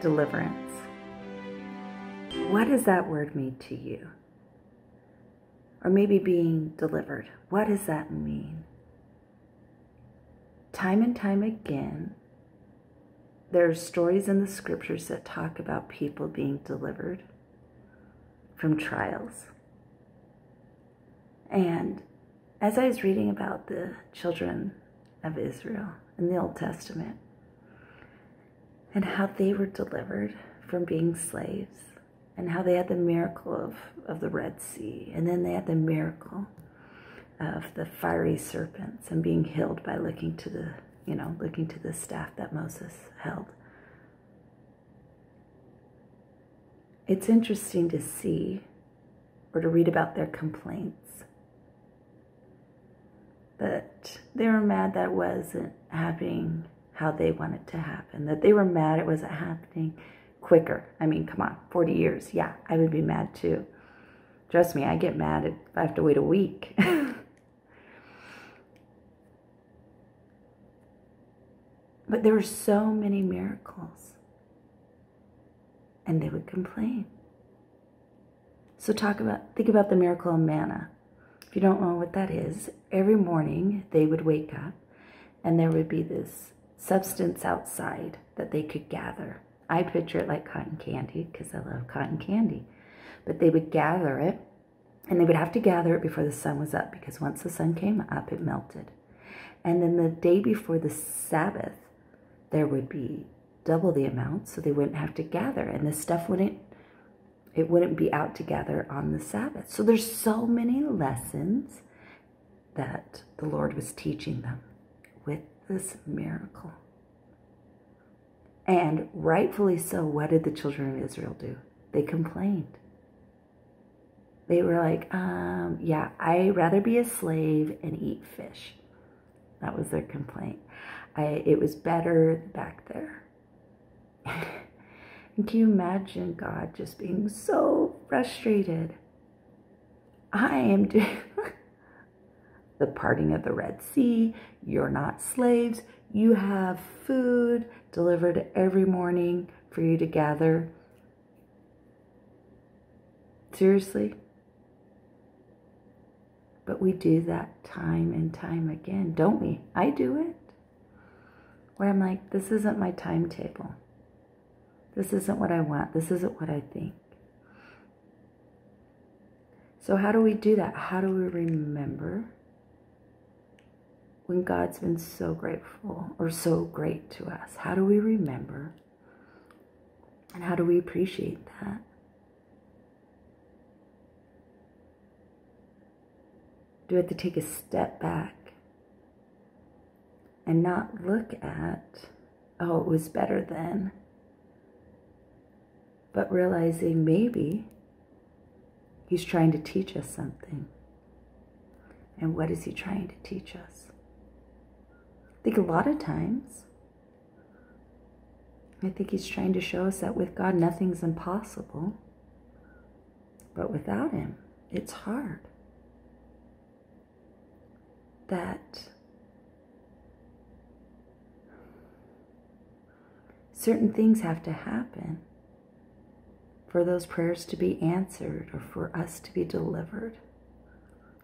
Deliverance. What does that word mean to you? Or maybe being delivered. What does that mean? Time and time again, there are stories in the scriptures that talk about people being delivered from trials. And as I was reading about the children of Israel in the Old Testament and how they were delivered from being slaves and how they had the miracle of the Red Sea, and then they had the miracle of the fiery serpents and being healed by looking to the staff that Moses held. It's interesting to see or to read about their complaints. That they were mad that it wasn't happening how they wanted to happen. That they were mad it wasn't happening quicker. I mean, come on, 40 years. Yeah, I would be mad too. Trust me, I get mad if I have to wait a week. But there were so many miracles. And they would complain. So think about the miracle of manna. If you don't know what that is, every morning they would wake up and there would be this substance outside that they could gather. I picture it like cotton candy because I love cotton candy. But they would gather it, and they would have to gather it before the sun was up, because once the sun came up, it melted. And then the day before the Sabbath, there would be double the amount, so they wouldn't have to gather, and the stuff wouldn't be out to gather on the Sabbath. So there's so many lessons that the Lord was teaching them with this miracle. And rightfully so, what did the children of Israel do? They complained. They were like, yeah, I'd rather be a slave and eat fish. That was their complaint. It was better back there. And can you imagine God just being so frustrated? I am doing the parting of the Red Sea. You're not slaves. You have food delivered every morning for you to gather. Seriously? But we do that time and time again, don't we? I do it. Where I'm like, this isn't my timetable. This isn't what I want. This isn't what I think. So how do we do that? How do we remember when God's been so grateful or so great to us? How do we remember? And how do we appreciate that? Do we have to take a step back and not look at, oh, it was better then, but realizing maybe He's trying to teach us something. And what is He trying to teach us? I think a lot of times, He's trying to show us that with God, nothing's impossible. But without Him, it's hard. That certain things have to happen for those prayers to be answered or for us to be delivered.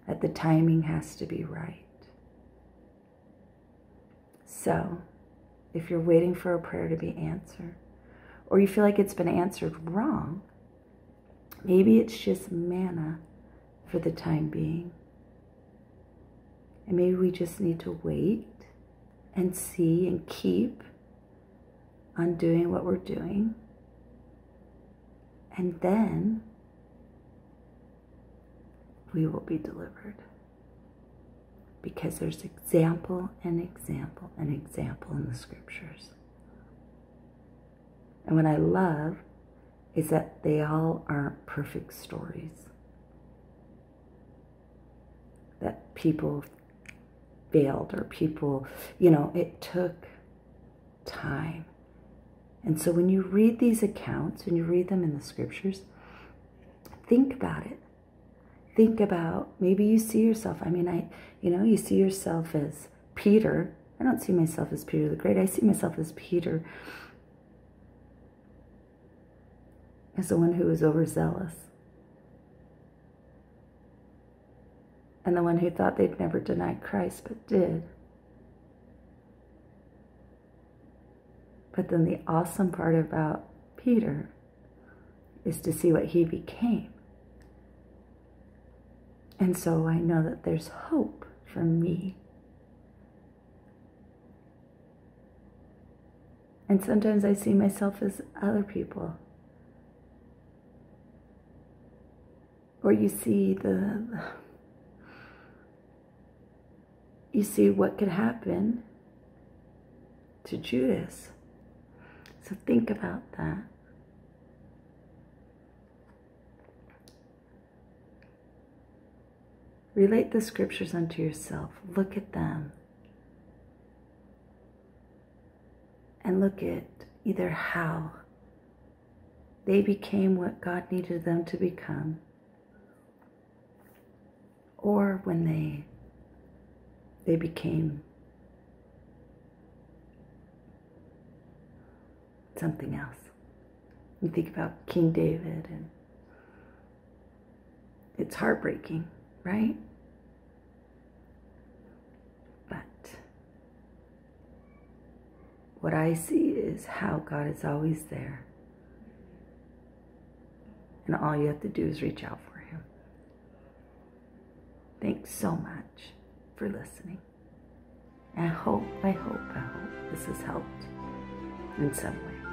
That the timing has to be right. So, if you're waiting for a prayer to be answered, or you feel like it's been answered wrong, maybe it's just manna for the time being. And maybe we just need to wait and see and keep on doing what we're doing. And then we will be delivered. Because there's example and example and example in the scriptures. And what I love is that they all aren't perfect stories. That people failed or people, it took time. And so when you read these accounts, when you read them in the scriptures, think about it. Think about, maybe you see yourself, you see yourself as Peter. I don't see myself as Peter the Great. I see myself as Peter as the one who was overzealous, and the one who thought they'd never denied Christ but did. But then the awesome part about Peter is to see what he became. And so I know that there's hope for me. And sometimes I see myself as other people. Or you see what could happen to Judas. So think about that. Relate the scriptures unto yourself. Look at them. And look at either how they became what God needed them to become, or when they became something else. You think about King David, and it's heartbreaking, right? But what I see is how God is always there. And all you have to do is reach out for him. Thanks so much for listening. I hope this has helped in some way.